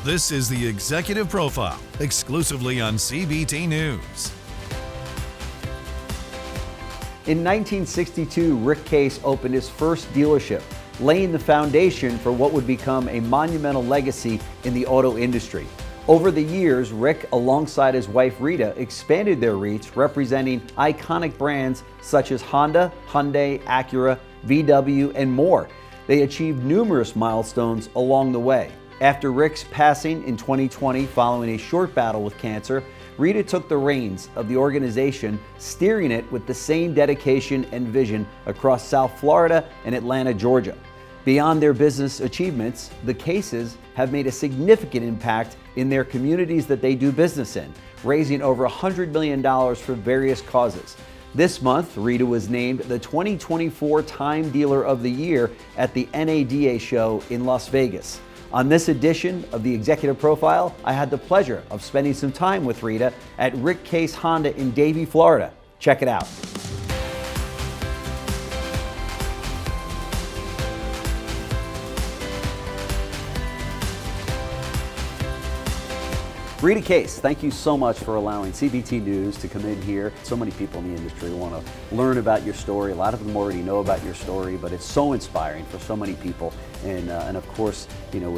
This is the Executive Profile, exclusively on CBT News. In 1962, Rita Case opened his first dealership, laying the foundation for what would become a monumental legacy in the auto industry. Over the years, Rick, alongside his wife Rita, expanded their reach, representing iconic brands such as Honda, Hyundai, Acura, VW, and more. They achieved numerous milestones along the way. After Rick's passing in 2020 following a short battle with cancer, Rita took the reins of the organization, steering it with the same dedication and vision across South Florida and Atlanta, Georgia. Beyond their business achievements, the Cases have made a significant impact in their communities that they do business in, raising over $100 million for various causes. This month, Rita was named the 2024 Time Dealer of the Year at the NADA show in Las Vegas. On this edition of the Executive Profile, I had the pleasure of spending some time with Rita at Rita Case Honda in Davie, Florida. Check it out. Rita Case, thank you so much for allowing CBT News to come in here. So many people in the industry want to learn about your story. A lot of them already know about your story, but it's so inspiring for so many people. And of course, you know,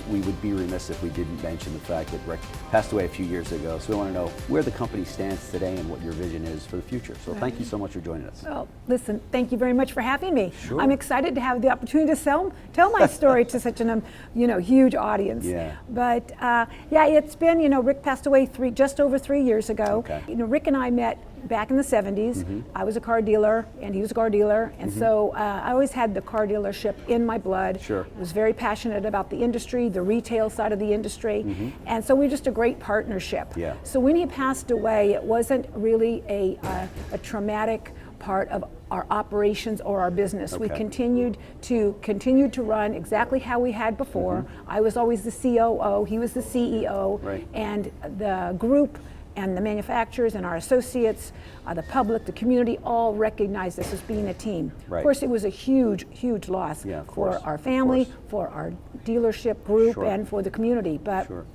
we would be remiss if we didn't mention the fact that Rick passed away a few years ago. So we want to know where the company stands today and what your vision is for the future. So thank you so much for joining us. Well, listen, thank you very much for having me. Sure. I'm excited to have the opportunity to tell my story to such an huge audience. Yeah. But yeah, it's been, Rick passed away just over 3 years ago. Okay. Rick and I met back in the 70s. Mm-hmm. I was a car dealer and he was a car dealer. And so I always had the car dealership in my blood. Sure. I was very passionate about the industry, the retail side of the industry. And so we're just a great partnership. Yeah. So when he passed away, it wasn't really a traumatic part of our operations or our business. We Okay. continued to run exactly how we had before. I was always the COO, he was the CEO, Right. and the group and the manufacturers and our associates, the public, the community, all recognized us as being a team. Right. Of course, it was a huge, huge loss Yeah, of for course, our of family, course. for our dealership group, Sure. and for the community. But Sure.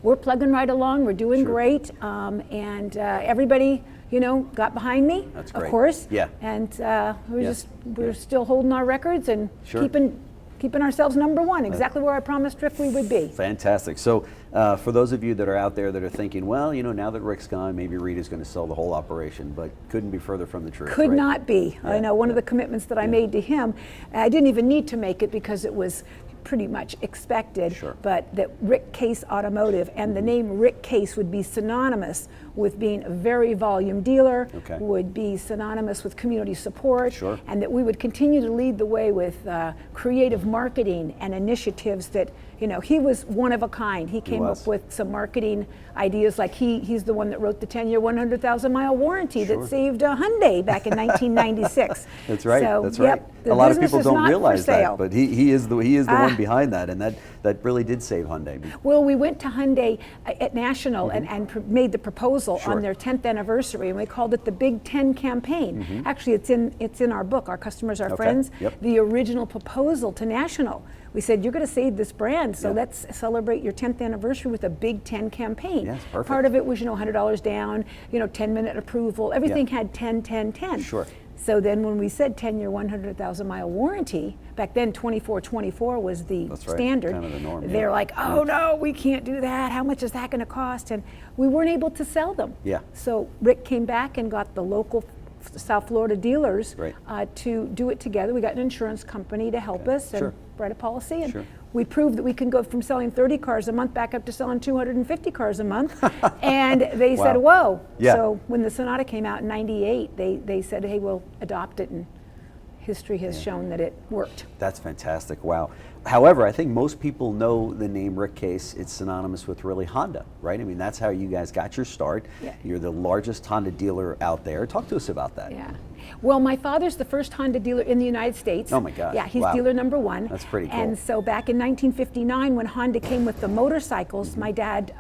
we're plugging right along, we're doing Sure. great, and everybody, got behind me, That's of great. course. Yeah. And we're Yes. we're still holding our records and Sure. keeping ourselves number one, exactly where I promised Rick we would be. Fantastic. So for those of you that are out there that are thinking, well, now that Rick's gone, maybe Rita's going to sell the whole operation, but couldn't be further from the truth. Could right? not be. Yeah, I know one of yeah. the commitments that I made to him, I didn't even need to make it because it was pretty much expected, Sure. but that Rita Case Automotive and the name Rita Case would be synonymous with being a very volume dealer, Okay. would be synonymous with community support, Sure. and that we would continue to lead the way with creative marketing and initiatives that, he was one of a kind. He came was. up with some marketing ideas, like he's the one that wrote the 10-year, 100,000-mile warranty Sure. that saved a Hyundai back in 1996. That's right. So, That's right. yep, the A lot of business people is don't not for realize that, sale. but he is the one behind that, and that really did save Hyundai. Well, we went to Hyundai at National and made the proposal Sure. on their 10th anniversary, and we called it the Big 10 campaign. Actually, it's in our book, Our Customers, Our Okay. Friends. Yep. The original proposal to National. We said, you're going to save this brand, so Yeah. let's celebrate your 10th anniversary with a Big 10 campaign. Yes, perfect. Part of it was, $100 down, 10-minute approval. Everything had 10, 10, 10. Sure. So then when we said 10-year, 100,000-mile warranty, back then 24/24 was the That's right, standard. kind of the norm, yeah. They're like, oh no, we can't do that. How much is that going to cost? And we weren't able to sell them. Yeah. So Rick came back and got the local South Florida dealers Right. to do it together. We got an insurance company to help Okay. us and Sure. write a policy. And Sure. we proved that we can go from selling 30 cars a month back up to selling 250 cars a month. And they said, Wow. whoa. Yeah. So when the Sonata came out in 98, they said, hey, we'll adopt it. And history has shown that it worked. That's fantastic. Wow. However, I think most people know the name Rita Case. It's synonymous with really Honda, right? I mean, that's how you guys got your start. Yeah. You're the largest Honda dealer out there. Talk to us about that. Yeah. Well, my father's the first Honda dealer in the United States. Oh my gosh. Yeah, he's Wow. dealer number one. That's pretty cool. And so back in 1959, when Honda came with the motorcycles, my dad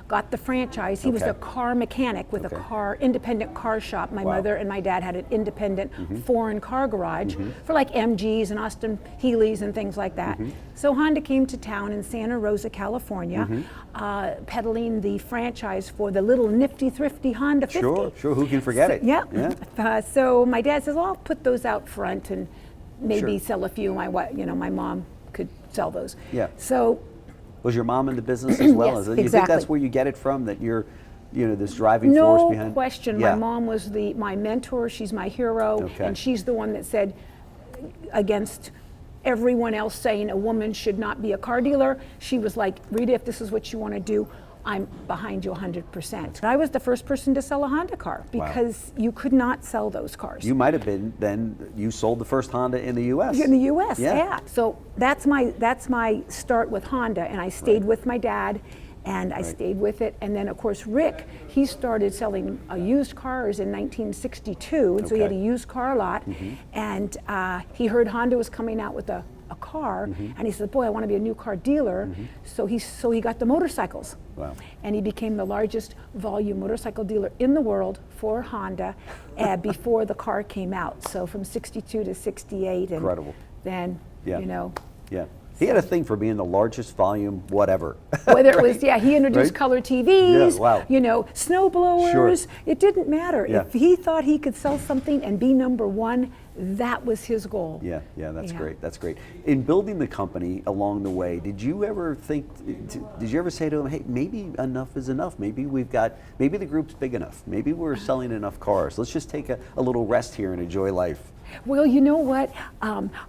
got the franchise. He was Okay. a car mechanic with a independent car shop. My Wow. mother and my dad had an independent foreign car garage for like MGs and Austin Healey's and things like that. So Honda came to town in Santa Rosa, California, peddling the franchise for the little nifty thrifty Honda 50. Sure. Who can forget it? Yeah. Yeah. So my dad says, "Well, I'll put those out front and maybe Sure. sell a few. My mom could sell those." Yeah. So Was your mom in the business as well? Yes, You think exactly. that's where you get it from? That you're, this driving force no behind? question, Yeah. my mom was my mentor. She's my hero, Okay. and she's the one that said, against everyone else saying a woman should not be a car dealer, she was like, "Rita, if this is what you want to do, I'm behind you 100%. I was the first person to sell a Honda car because you could not sell those cars. You might have been then. You sold the first Honda in the U.S. In the U.S., Yeah. yeah. So that's my start with Honda, and I stayed with my dad, and I stayed with it. And then, of course, Rick, he started selling used cars in 1962, and so he had a Okay. used car lot, and he heard Honda was coming out with a car, and he said, "Boy, I want to be a new car dealer." So he got the motorcycles. Wow. And he became the largest volume motorcycle dealer in the world for Honda before the car came out. So from 62 to 68. And Incredible. then, Yeah. Yeah. He So- had a thing for being the largest volume, whatever. whether it was, he introduced Right? color TVs, Yeah, wow. snow blowers. Sure. It didn't matter. Yeah. If he thought he could sell something and be number one, that was his goal. Yeah, that's Yeah. great. That's great. In building the company along the way, did you ever say to him, "Hey, maybe enough is enough. Maybe the group's big enough. Maybe we're selling enough cars. Let's just take a little rest here and enjoy life." Well, you know what?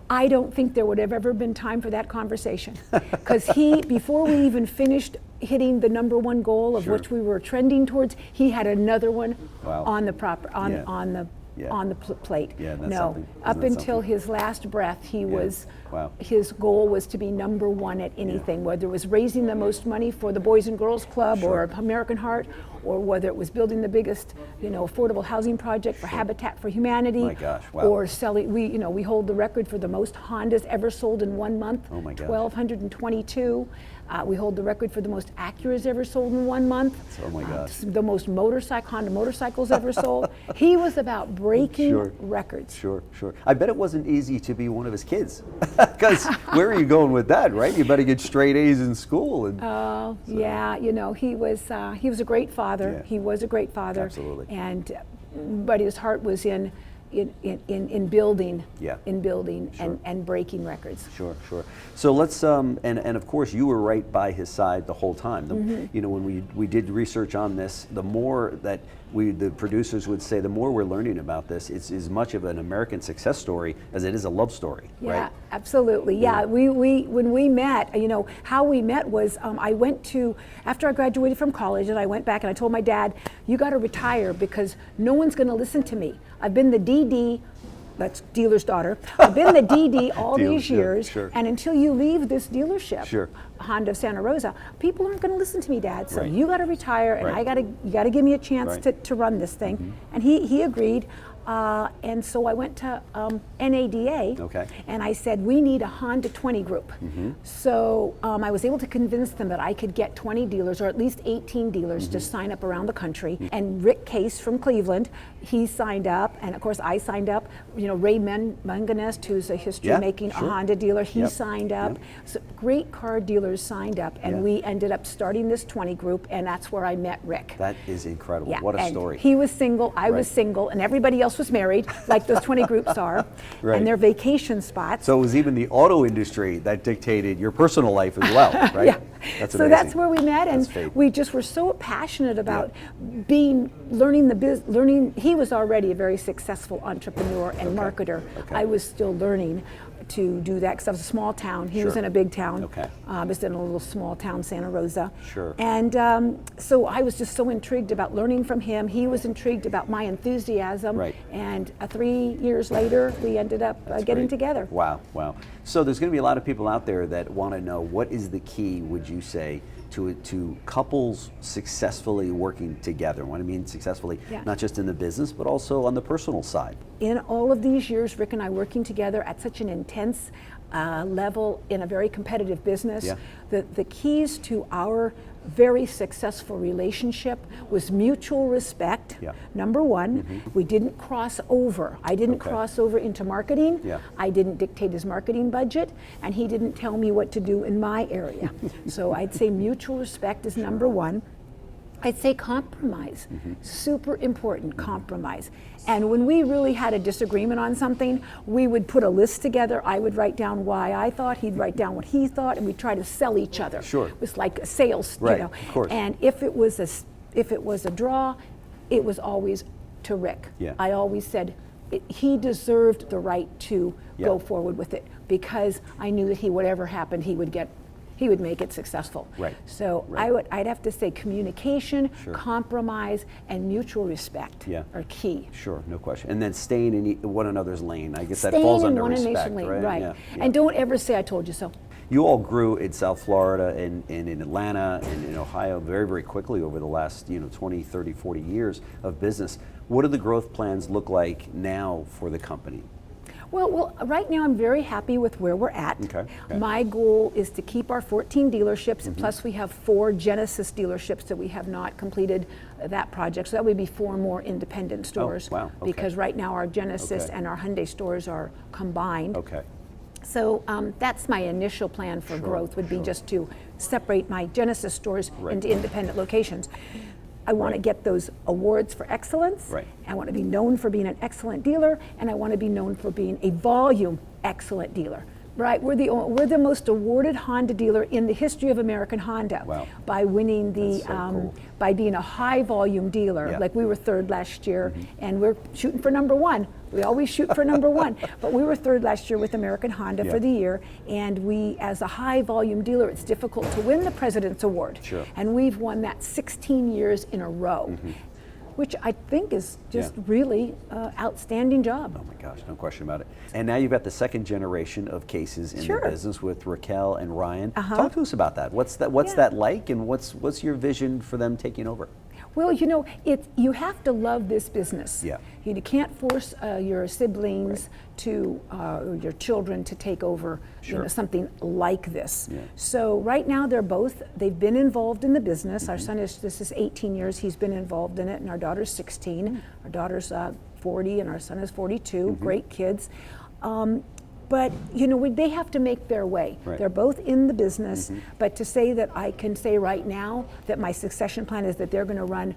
I don't think there would have ever been time for that conversation, because before we even finished hitting the number one goal of Sure. which we were trending towards, he had another one Wow. on the proper on Yeah. on the Yeah. on the plate. Yeah, that's no, something. up Isn't that until something? his last breath, he was. Wow. His goal was to be number one at anything, whether it was raising the most money for the Boys and Girls Club or American Heart, or whether it was building the biggest, affordable housing project for Habitat for Humanity. My gosh, wow. Or selling. We hold the record for the most Hondas ever sold in 1 month. Oh my gosh. 1,222. We hold the record for the most Acuras ever sold in 1 month. Oh my gosh. The most Honda motorcycles ever sold. He was about breaking Sure. records. Sure. I bet it wasn't easy to be one of his kids, because where are you going with that, right? You better get straight A's in school. And Yeah, he was a great father. Yeah. He was a great father. Absolutely. But his heart was in building, Yeah. in building Sure. and breaking records. Sure. So let's and of course you were right by his side the whole time. When we did research on this, the more that the producers would say, the more we're learning about this, it's as much of an American success story as it is a love story. Yeah, Right? absolutely. Yeah, we when we met, how we met was I went to, after I graduated from college, and I went back and I told my dad, "You got to retire because no one's going to listen to me. I've been the DD." That's dealer's daughter. I've been the DD all these years, sure. and until you leave this dealership, Sure. Honda of Santa Rosa, people aren't going to listen to me, Dad. So Right. you got to retire, and Right. you got to give me a chance Right. to run this thing. And he agreed, and so I went to NADA, Okay. and I said, "We need a Honda 20 group." So I was able to convince them that I could get 20 dealers, or at least 18 dealers, to sign up around the country. And Rita Case from Cleveland, he signed up, and of course I signed up. Ray Manganest, who's a history-making sure. Honda dealer, he Yep. signed up. So great car dealers signed up, and Yeah. we ended up starting this 20 group, and that's where I met Rick. That is incredible. Yeah, What a and story. he was single, I Right. was single, and everybody else was married, like those 20 groups are, Right. and their vacation spots. So it was even the auto industry that dictated your personal life as well, right? Yeah. That's So amazing. that's where we met, and That's fate. we just were so passionate about learning. He was already a very successful entrepreneur and marketer. Okay. I was still learning to do that because I was a small town. He was Sure. in a big town. Okay. I was in a little small town, Santa Rosa. Sure. And so I was just so intrigued about learning from him. He was intrigued about my enthusiasm. Right. And 3 years later, we ended up getting Great. together. Wow. So there's going to be a lot of people out there that want to know, what is the key, would you say, to couples successfully working together? What I mean successfully, not just in the business, but also on the personal side. In all of these years, Rick and I working together at such an intense level in a very competitive business, the keys to our very successful relationship was mutual respect. Number one, we didn't cross over. I didn't cross over into marketing. I didn't dictate his marketing budget, and he didn't tell me what to do in my area. So I'd say mutual respect is number one. I'd say compromise, super important, compromise. And when we really had a disagreement on something, we would put a list together. I would write down why I thought, he'd write down what he thought, and we'd try to sell each other. It was like a sales, you know. Of course. And if it was a draw, it was always to Rick. I always said he deserved the right to go forward with it, because I knew that whatever happened, he would make it successful. So I'd have to say communication, compromise, and mutual respect are key. No question. And then staying in one another's lane. I guess that falls under respect, right? And don't ever say I told you so. You all grew in South Florida and in Atlanta and in Ohio very, very quickly over the last 20, 30, 40 years of business. What do the growth plans look like now for the company? Well, right now I'm very happy with where we're at. My goal is to keep our 14 dealerships, and plus we have 4 Genesis dealerships that we have not completed that project. So that would be 4 more independent stores. Because right now our Genesis and our Hyundai stores are combined. So that's my initial plan for growth, would be just to separate my Genesis stores into independent locations. I want to get those awards for excellence. I want to be known for being an excellent dealer, and I want to be known for being a volume excellent dealer. We're the most awarded Honda dealer in the history of American Honda by winning the by being a high volume dealer. Like we were 3rd last year, and we're shooting for number 1. We always shoot for number 1, but we were 3rd last year with American Honda for the year, and we, as a high volume dealer, it's difficult to win the President's Award, and we've won that 16 years in a row. Which I think is just really outstanding job. Oh my gosh, no question about it. And now you've got the 2nd generation of Cases in the business with Raquel and Ryan. Talk to us about that. What's that like, and what's your vision for them taking over? Well, you have to love this business. You can't force your siblings to, or your children to take over something like this. So right now they've been involved in the business. Our son this is 18 years, he's been involved in it, and our daughter's 16. Our daughter's 40 and our son is 42, great kids. But they have to make their way. They're both in the business, but to say that I can say right now that my succession plan is that they're going to run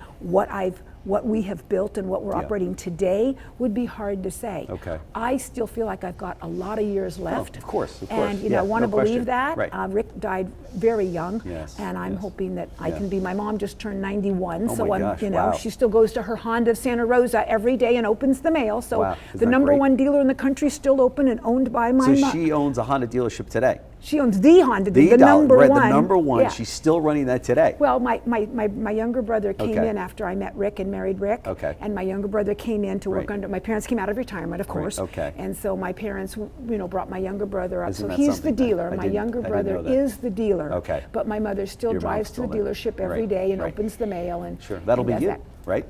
what we have built and what we're operating today would be hard to say. I still feel like I've got a lot of years left. Of course. And I want to believe that. Rick died very young, and I'm hoping that I can be. My mom just turned 91, so she still goes to her Honda of Santa Rosa every day and opens the mail. So the number 1 dealer in the country is still open and owned by my mom. So she owns a Honda dealership today. She owns the Honda, the number 1. The number 1. She's still running that today. Well, my younger brother came in after I met Rick and married Rick. And my younger brother came in to work under. My parents came out of retirement, of course. And so my parents, brought my younger brother up. Isn't so that he's the something? dealer. My younger brother is the dealer. But my mother still drives to the dealership every day and opens the mail and that'll be you, that. right?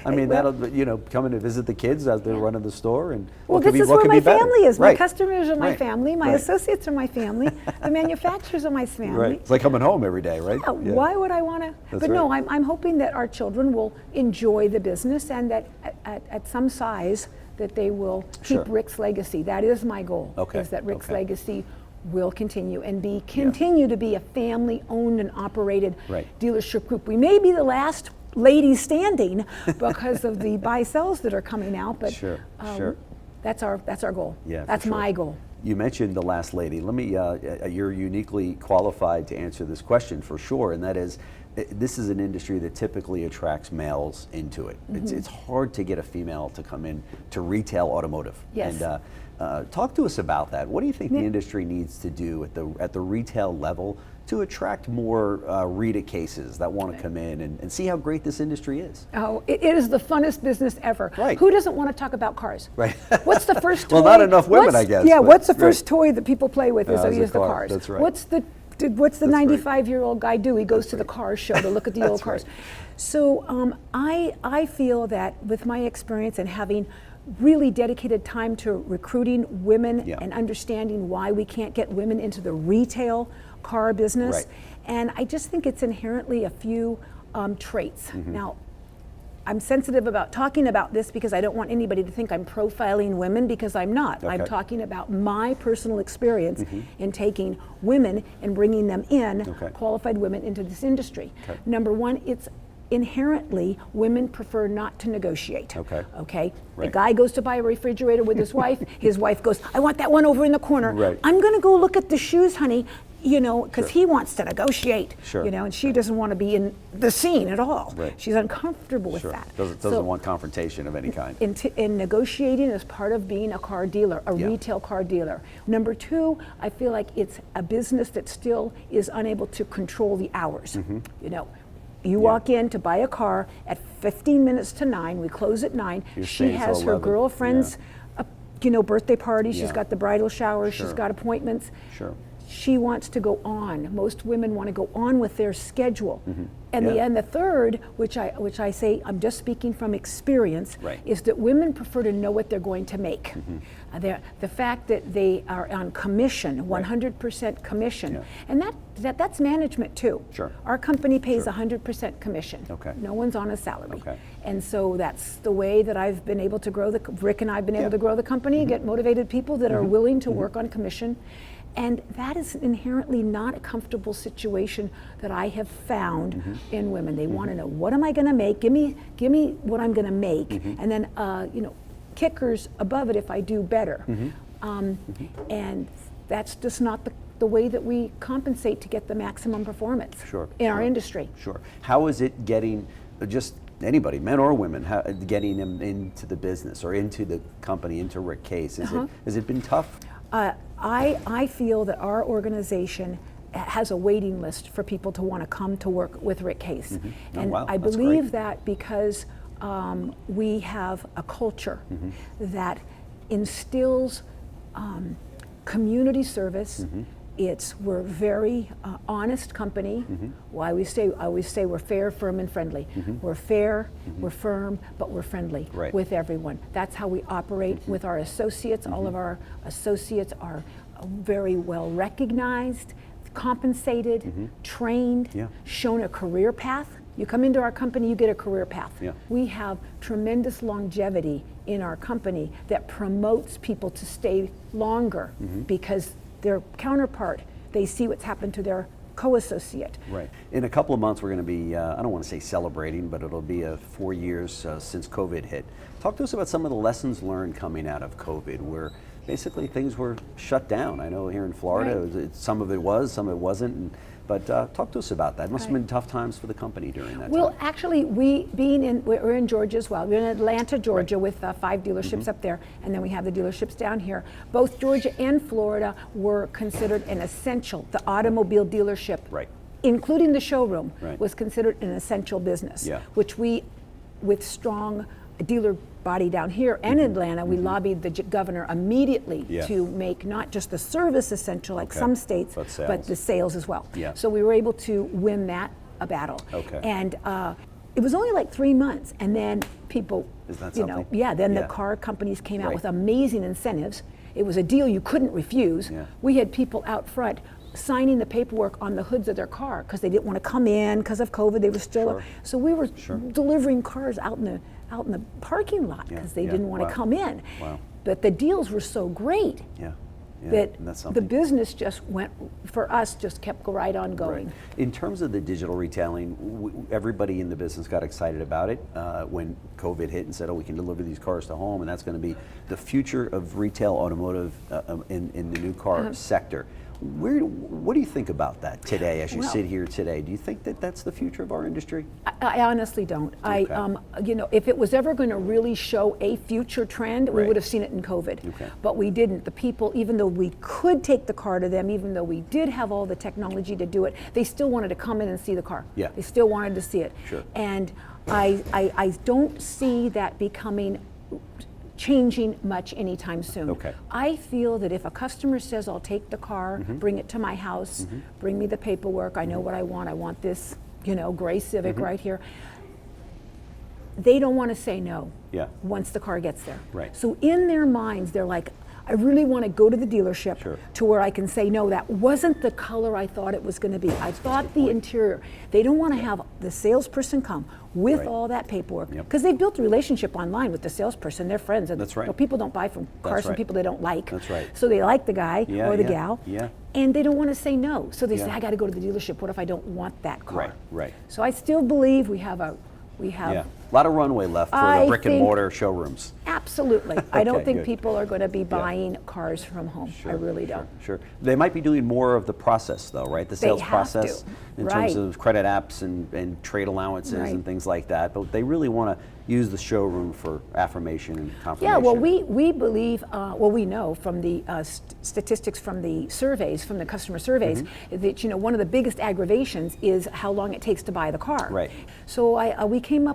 I mean, that'll coming to visit the kids as they're running the store, and this is where my family is. My customers are my family. My associates are my family. The manufacturers are my family. It's like coming home every day, right? Why would I want to? But no, I'm hoping that our children will enjoy the business, and that at some size that they will keep Rick's legacy. That is my goal. Is that Rick's legacy will continue and continue to be a family-owned and operated dealership group. We may be the last lady standing because of the buy-sells that are coming out, but that's our goal. That's my goal. You mentioned the last lady. Let me, you're uniquely qualified to answer this question for sure, and that is, this is an industry that typically attracts males into it. It's hard to get a female to come in to retail automotive. And Talk to us about that. What do you think the industry needs to do at the retail level to attract more Rita Cases that want to come in and see how great this industry is? Oh, it is the funnest business ever. Right. Who doesn't want to talk about cars? Right. What's the first toy? Well, not enough women, I guess. Yeah, but, what's the first toy that people play with is the car. cars. That's right. What's the 95-year-old guy do? He goes to the car show to look at the old cars. Right. So I feel that with my experience and having really dedicated time to recruiting women and understanding why we can't get women into the retail car business. Right. And I just think it's inherently a few traits. Now, I'm sensitive about talking about this because I don't want anybody to think I'm profiling women, because I'm not. I'm talking about my personal experience in taking women and bringing them in, qualified women, into this industry. Number one, it's inherently women prefer not to negotiate. Right. The guy goes to buy a refrigerator with his wife goes, I want that one over in the corner. Right. I'm going to go look at the shoes, honey, because he wants to negotiate, Sure. and she doesn't want to be in the scene at all. Right. She's uncomfortable with Sure. that. Doesn't want confrontation of any kind. And negotiating is part of being a car dealer, a retail car dealer. Number two, I feel like it's a business that still is unable to control the hours. You walk in to buy a car at 15 minutes to 9, we close at 9. She has her girlfriend's birthday party, she's got the bridal shower, she's got appointments. Sure. She wants to go on. Most women want to go on with their schedule. And the third, which I say, I'm just speaking from experience, is that women prefer to know what they're going to make. The fact that they are on commission, 100% commission, and that's management too. Sure. Our company pays 100% commission. No one's on a salary. And so that's the way that I've been able to grow Rick and I've been able to grow the company, get motivated people that are willing to work on commission. And that is inherently not a comfortable situation that I have found in women. They want to know, what am I going to make? Give me what I'm going to make, and then kickers above it if I do better. And that's just not the way that we compensate to get the maximum performance in our industry. Sure. How is it getting just anybody, men or women, getting them into the business or into the company, into Rita Case? Has it been tough? I feel that our organization has a waiting list for people to want to come to work with Rita Case. And I believe that because we have a culture that instills community service. We're very honest company. I always say we're fair, firm, and friendly. We're fair, we're firm, but we're friendly with everyone. That's how we operate with our associates. All of our associates are very well recognized, compensated, trained, shown a career path. You come into our company, you get a career path. We have tremendous longevity in our company that promotes people to stay longer because their counterpart, they see what's happened to their co-associate. Right. In a couple of months, we're going to be, I don't want to say celebrating, but it'll be 4 years since COVID hit. Talk to us about some of the lessons learned coming out of COVID, where basically things were shut down. I know here in Florida, some of it was, some of it wasn't. But talk to us about that. It must have been tough times for the company during that time. Well, actually, we're in Georgia as well. We're in Atlanta, Georgia, with 5 dealerships up there, and then we have the dealerships down here. Both Georgia and Florida were considered an essential. The automobile dealership, including the showroom, was considered an essential business, which we, with strong dealer body down here and in Atlanta, we lobbied the governor immediately to make not just the service essential like some states, but the sales as well. So we were able to win that battle. And it was only like 3 months, and then people, the car companies came out with amazing incentives. It was a deal you couldn't refuse. We had people out front signing the paperwork on the hoods of their car because they didn't want to come in because of COVID. They were still so we were delivering cars out in the parking lot because they didn't want to come in. But the deals were so great that the business just went, for us, just kept right on going. In terms of the digital retailing, everybody in the business got excited about it when COVID hit and said, oh, we can deliver these cars to home, and that's going to be the future of retail automotive in the new car sector. What do you think about that today, as you sit here today? Do you think that that's the future of our industry? I honestly don't. Okay. You know, if it was ever going to really show a future trend, we would have seen it in COVID. Okay. But we didn't. The people, even though we could take the car to them, even though we did have all the technology to do it, they still wanted to come in and see the car. Yeah. They still wanted to see it. Sure. And I don't see that changing much anytime soon. Okay. I feel that if a customer says, I'll take the car, bring it to my house, bring me the paperwork, I know what I want this, you know, gray Civic right here. They don't want to say no once the car gets there. Right. So in their minds, they're like, I really want to go to the dealership to where I can say, no, that wasn't the color I thought it was going to be. I thought the interior. They don't want to have the salesperson come with all that paperwork, because they've built a relationship online with the salesperson. They're friends. And That's right. you know, people don't buy from cars from people they don't like. That's right. So they like the guy or the gal. Yeah. And they don't want to say no. So they say, I got to go to the dealership. What if I don't want that car? Right, right. So I still believe we have a lot of runway left for the brick and mortar showrooms. Absolutely. I don't think good. people are going to be buying cars from home. I really don't. Sure. They might be doing more of the process, though, right? The sales process in terms of credit apps and trade allowances and things like that. But they really want to use the showroom for affirmation and confirmation. Yeah, well, we believe, we know from the statistics from the surveys, from the customer surveys, that, you know, one of the biggest aggravations is how long it takes to buy the car. Right. So I came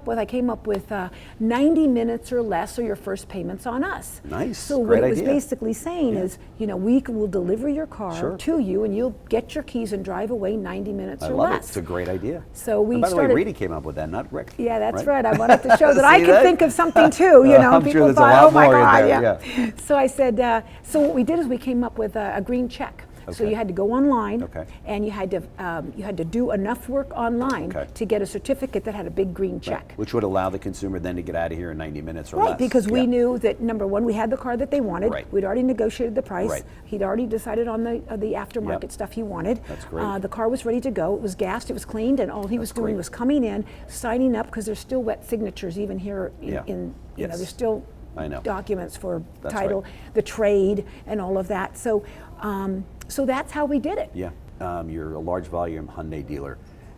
up with 90 minutes or less, so your first payment's on us. Nice. So Great what it was idea. basically saying is, you know, we will deliver your car to you, and you'll get your keys and drive away 90 minutes or less. I love it. It's a great idea. So we and by started. the way, Rita came up with that, not Rick. Yeah, that's right. I wanted to show that I could that? think of something too. You know, I'm people sure there's thought, a lot oh my more in God, there. So I said, so what we did is we came up with a green check. So you had to go online, and you had to do enough work online to get a certificate that had a big green check. Which would allow the consumer then to get out of here in 90 minutes or less. Right, because we knew that, number one, we had the car that they wanted. We'd already negotiated the price. He'd already decided on the aftermarket stuff he wanted. That's great. The car was ready to go. It was gassed, it was cleaned, and all he was doing was coming in, signing up, because there's still wet signatures even here in you know, there's still documents for title, the trade, and all of that. So that's how we did it. Yeah, you're a large volume Hyundai dealer,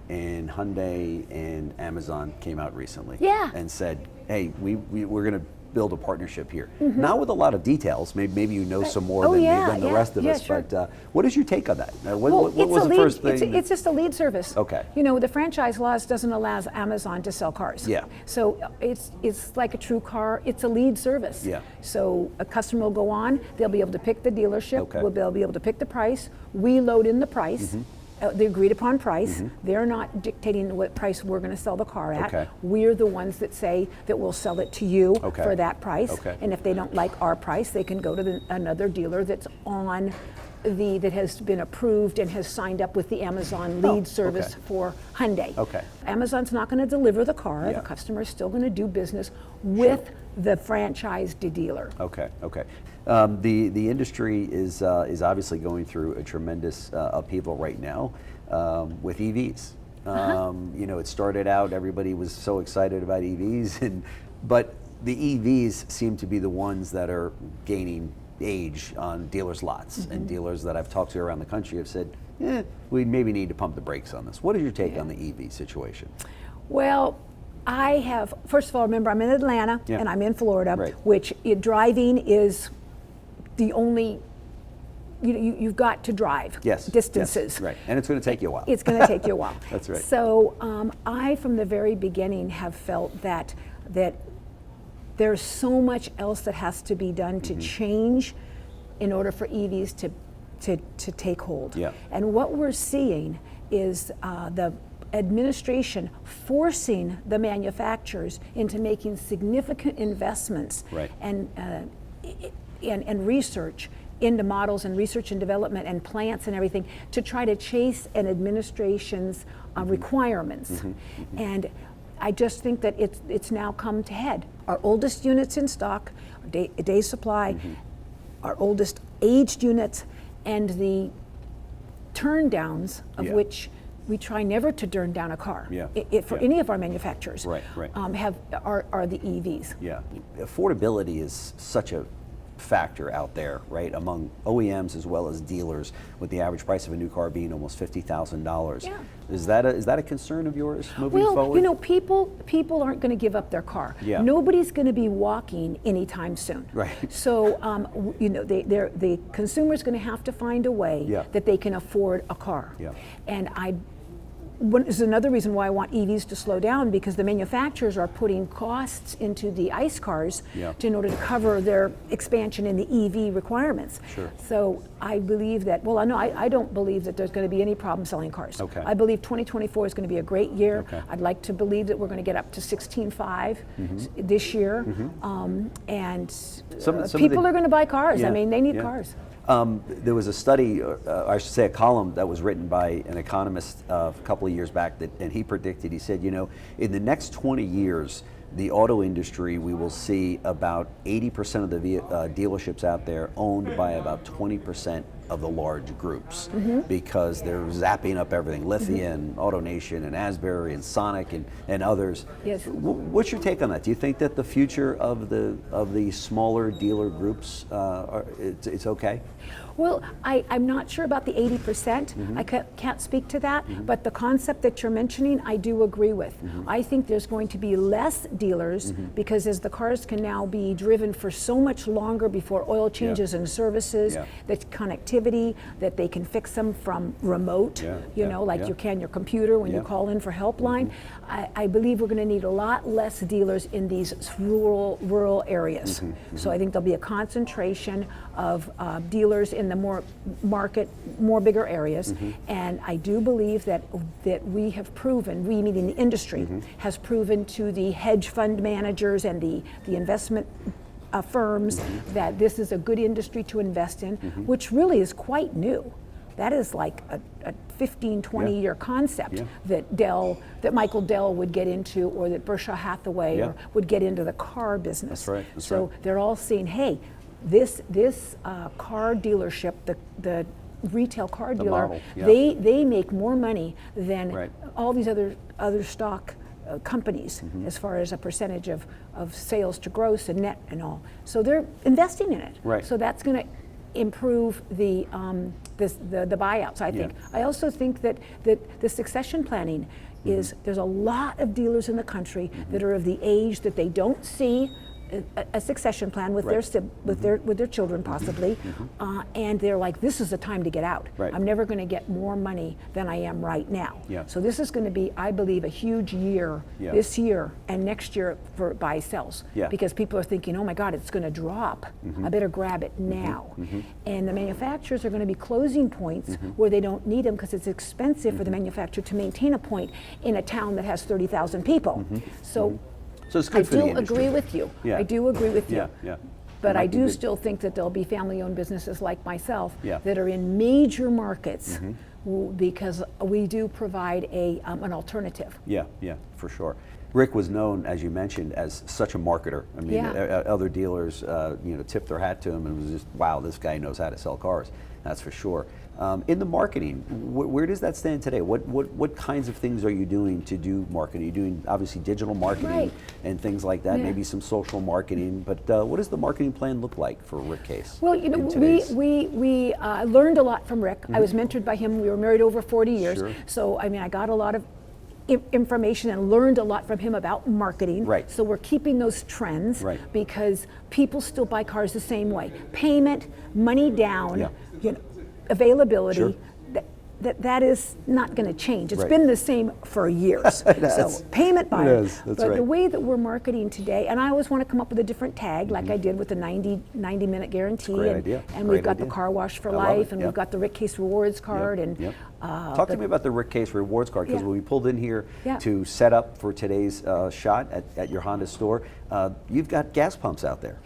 and Hyundai and Amazon came out recently and said, hey, we're going to build a partnership here. Not with a lot of details, maybe you know some more than the rest of us, but what is your take on that? What was the first thing? It's just a lead service. Okay. You know, the franchise laws doesn't allow Amazon to sell cars. Yeah. So it's like a true car, it's a lead service. Yeah. So a customer will go on, they'll be able to pick the dealership, they'll be able to pick the price, we load in the price, the agreed upon price. They're not dictating what price we're going to sell the car at. We're the ones that say that we'll sell it to you for that price. And if they don't like our price, they can go to another dealer that's on that has been approved and has signed up with the Amazon lead service for Hyundai. Amazon's not going to deliver the car. The customer is still going to do business with the franchised dealer. The industry is obviously going through a tremendous upheaval right now with EVs. You know, it started out, everybody was so excited about EVs, but the EVs seem to be the ones that are gaining age on dealers' lots, and dealers that I've talked to around the country have said, we maybe need to pump the brakes on this. What is your take on the EV situation? Well, first of all, remember, I'm in Atlanta and I'm in Florida, which driving is the only, you've got to drive distances. Yes, and it's going to take you a while. It's going to take you a while. That's right. So I, from the very beginning, have felt that there's so much else that has to be done to change in order for EVs to take hold. And what we're seeing is the administration forcing the manufacturers into making significant investments and research into models and research and development and plants and everything to try to chase an administration's requirements. And I just think that it's now come to head. Our oldest units in stock, day supply, our oldest aged units, and the turn downs of which we try never to turn down a car for any of our manufacturers. Are the EVs. Affordability is such a factor out there, right, among OEMs as well as dealers, with the average price of a new car being almost $50,000. Yeah. Is that a concern of yours moving Well, forward? you know, people aren't going to give up their car. Yeah. Nobody's going to be walking anytime soon. Right. So, you know, the consumer's going to have to find a way Yeah. that they can afford a car. Yeah. And is another reason why I want EVs to slow down, because the manufacturers are putting costs into the ICE cars Yeah. in order to cover their expansion in the EV requirements. Sure. So I believe that, well, no, I don't believe that there's going to be any problem selling cars. Okay. I believe 2024 is going to be a great year. Okay. I'd like to believe that we're going to get up to 16.5 this year. And Some of people the- are going to buy cars. Yeah, I mean, they need yeah. cars. There was a study, I should say a column, that was written by an economist a couple of years back, and he predicted, he said, you know, in the next 20 years, the auto industry, we will see about 80% of the dealerships out there owned by about 20% of the large groups, because they're zapping up everything, Lithia and AutoNation and Asbury and Sonic and others. Yes. What's your take on that? Do you think that the future of the smaller dealer groups, it's okay? Well, I'm not sure about the 80%. I can't speak to that, but the concept that you're mentioning, I do agree with. I think there's going to be less dealers because as the cars can now be driven for so much longer before oil changes and services, the connectivity, that they can fix them from remote, you know, like you can your computer when you call in for helpline. I believe we're going to need a lot less dealers in these rural areas. So I think there'll be a concentration of dealers in the more bigger areas, and I do believe that we have proven, we meaning the industry, has proven to the hedge fund managers and the investment firms that this is a good industry to invest in, which really is quite new. That is like a 15, 20-year concept that Michael Dell would get into, or that Berkshire Hathaway or would get into the car business. That's right. So they're all saying, hey, this car dealership, the retail car dealer, model, they make more money than all these other stock companies as far as a percentage of sales to gross and net and all. So they're investing in it. Right. So that's going to improve the buyouts, I think. I also think that the succession planning is, there's a lot of dealers in the country that are of the age that they don't see a succession plan with their children possibly, and they're like, this is the time to get out. I'm never going to get more money than I am right now. So this is going to be, I believe, a huge year this year and next year for buy sells, because people are thinking, oh my God, it's going to drop. I better grab it now. And the manufacturers are going to be closing points where they don't need them, because it's expensive for the manufacturer to maintain a point in a town that has 30,000 people. So it's good for the industry. I do agree with you. I do agree with you. But I do good. still think that there'll be family-owned businesses like myself that are in major markets because we do provide an alternative. Yeah, for sure. Rick was known, as you mentioned, as such a marketer. I mean, other dealers, tipped their hat to him, and it was just, wow, this guy knows how to sell cars. That's for sure. In the marketing, where does that stand today? What kinds of things are you doing to do marketing? You're doing obviously digital marketing and things like that, maybe some social marketing, but what does the marketing plan look like for Rita Case? Well, you know, we learned a lot from Rick. I was mentored by him. We were married over 40 years. So, I mean, I got a lot of information and learned a lot from him about marketing. So we're keeping those trends because people still buy cars the same way. Payment, money down, you know, availability, that is not going to change. It's been the same for years. So payment buyer. But the way that we're marketing today, and I always want to come up with a different tag, like I did with the 90-minute guarantee, and we've got the car wash for life, and we've got the Rita Case rewards card, and talk to me about the Rita Case rewards card, because when we pulled in here to set up for today's shot at your Honda store, you've got gas pumps out there.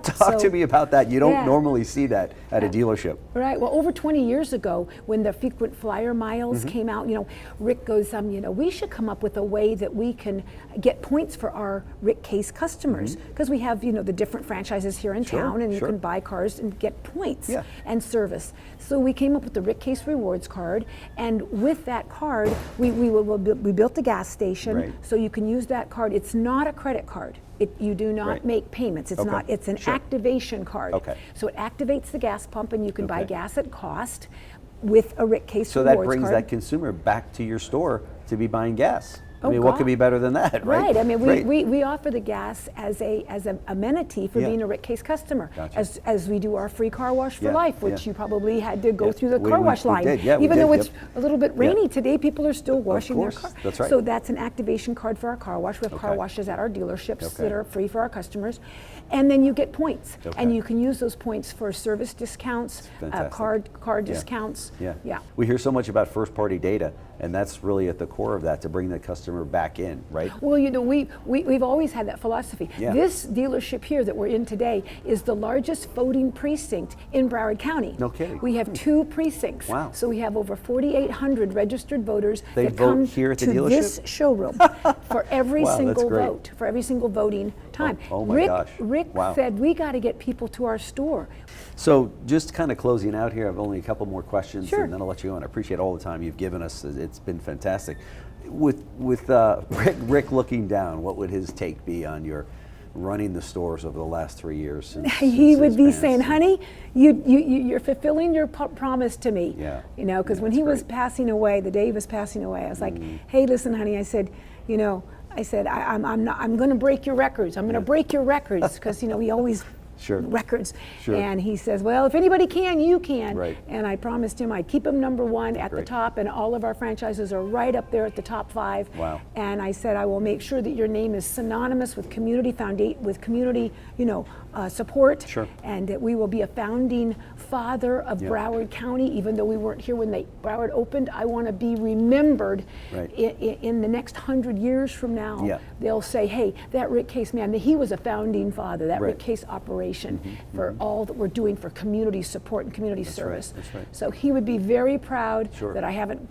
Talk to me about that. You don't normally see that at a dealership. Well, over 20 years ago, when the frequent flyer miles came out. You know, Rick goes, you know, we should come up with a way that we can get points for our Rick Case customers, because we have, you know, the different franchises here in town, and you can buy cars and get points and service. So we came up with the Rick Case Rewards card, and with that card, we built a gas station, so you can use that card. It's not a credit card. You do not make payments. It's not. It's an activation card. So it activates the gas pump, and you can buy gas at cost with a Rick Case Rewards card. So that brings that consumer back to your store to be buying gas. I mean, what could be better than that, right? Right. I mean, we offer the gas as an amenity for being a Rick Case customer, as we do our free car wash for life, which you probably had to go through the car wash line. Even though it's a little bit rainy today, people are still washing their car. That's right. So that's an activation card for our car wash. We have car washes at our dealerships that are free for our customers. And then you get points, and you can use those points for service discounts, car discounts. Yeah. We hear so much about first-party data, and that's really at the core of that, to bring the customer back in, right? Well, you know, we've always had that philosophy. This dealership here that we're in today is the largest voting precinct in Broward County. No kidding. We have 2 precincts. Wow. So we have over 4,800 registered voters that vote come here at the to dealership? This showroom for every single vote, for every single voting time. Oh my gosh. Rick said, we got to get people to our store. So just kind of closing out here, I've only a couple more questions, Sure. and then I'll let you go. And I appreciate all the time you've given us. It's been fantastic. With Rick looking down, what would his take be on your running the stores over the last 3 years? He would be saying, honey, you're fulfilling your promise to me. You know, because when he was passing away, the day he was passing away, I was like, hey, listen, honey, I said, you know, I'm going to break your records. I'm going to break your records, because, you know, we always records. And he says, well, if anybody can, you can. And I promised him I'd keep him #1 at the top, and all of our franchises are right up there at the top 5. And I said, I will make sure that your name is synonymous with community you know, support, and that we will be a founding father of Broward County. Even though we weren't here when Broward opened, I want to be remembered in the next 100 years from now. They'll say, hey, that Rick Case man, he was a founding father, that Rick Case operation, for all that we're doing for community support and community service. So he would be very proud that I haven't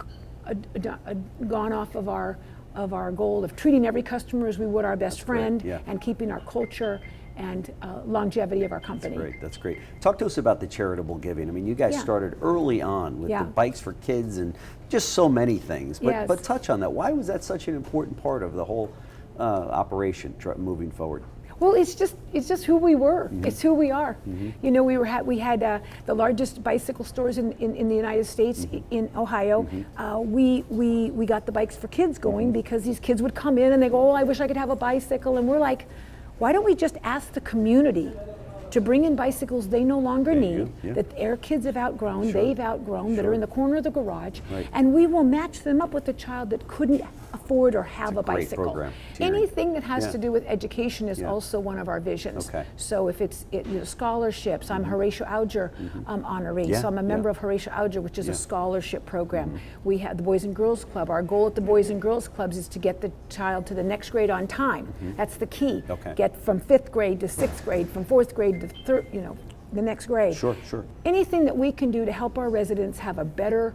gone off of our goal of treating every customer as we would our best friend, and keeping our culture and longevity of our company. That's great. Talk to us about the charitable giving. I mean, you guys started early on with the bikes for kids and just so many things. But touch on that. Why was that such an important part of the whole operation moving forward? Well, it's just who we were. It's who we are. You know, we had the largest bicycle stores in the United States, in Ohio. We got the bikes for kids going because these kids would come in and they go, oh, I wish I could have a bicycle. And we're like, why don't we just ask the community to bring in bicycles they no longer need, that their kids have outgrown, they've outgrown, that are in the corner of the garage, and we will match them up with a child that couldn't afford or have a bicycle. Anything that has to do with education is also one of our visions. So if it's you know, scholarships, I'm Horatio Alger honoree, so I'm a member of Horatio Alger, which is a scholarship program. We have the Boys and Girls Club. Our goal at the Boys and Girls Clubs is to get the child to the next grade on time. That's the key. Get from 5th grade to 6th grade, from 4th grade to you know, the next grade. Anything that we can do to help our residents have a better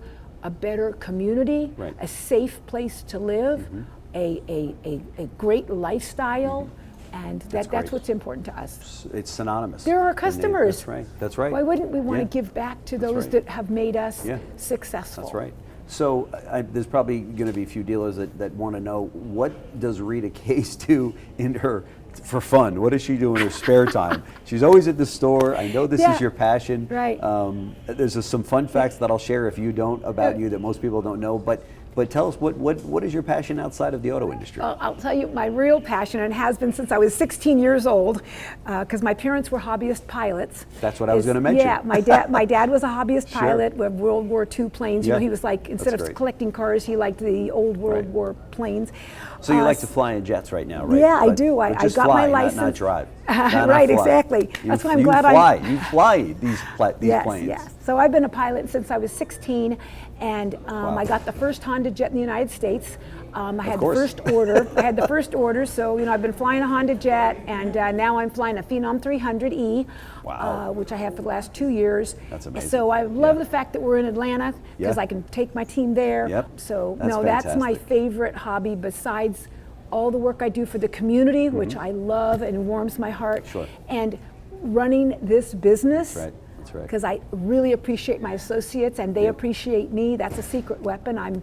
community, a safe place to live, a great lifestyle, and that's what's important to us. It's synonymous. They're our customers. That's right. Why wouldn't we want to give back to those that have made us successful? That's right. So there's probably going to be a few dealers that want to know, what does Rita Case do in her for fun? What does she do in her spare time? She's always at the store. I know this is your passion. There's some fun facts that I'll share if you don't about you that most people don't know. But tell us, what is your passion outside of the auto industry? I'll tell you my real passion, and has been since I was 16 years old, because my parents were hobbyist pilots. That's what I was going to mention. Yeah, my dad was a hobbyist pilot with World War II planes. You know, he was like, instead of collecting cars, he liked the old World War planes. So you like to fly in jets right now, right? Yeah, I do. I got my license. Not drive. Right, exactly. That's why I'm glad you fly these planes. Yes. So I've been a pilot since I was 16, And I got the first Honda Jet in the United States. I had the course. first order. I had the first order, so I've been flying a Honda Jet, and now I'm flying a Phenom 300E, Wow. which I have for the last 2 years. That's amazing. So I love Yeah. the fact that we're in Atlanta because Yeah. I can take my team there. Yep. So That's that's my fantastic. favorite hobby besides all the work I do for the community, which I love and warms my heart. Sure. And running this business. That's right. That's right. Because I really appreciate my associates and they Yep. appreciate me. That's a secret weapon. I'm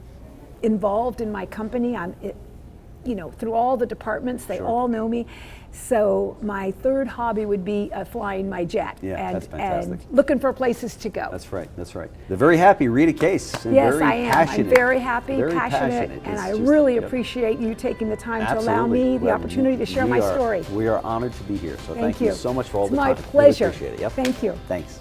involved in my company. Through all the departments, they Sure. all know me. So my third hobby would be flying my jet Yeah, that's fantastic. and looking for places to go. That's right. That's right. The very happy Rita Case. And Yes, very I am. Passionate. I'm very happy, Very passionate, and It's I just- really yep. appreciate you taking the time to Absolutely. allow me the Well, opportunity to share we my are- story. We are honored to be here. So Thank you you. so much for all It's the my time. Really pleasure. appreciate it. Yep. Thank you. Thanks.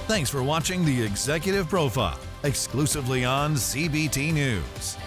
Thanks for watching The Executive Profile, exclusively on CBT News.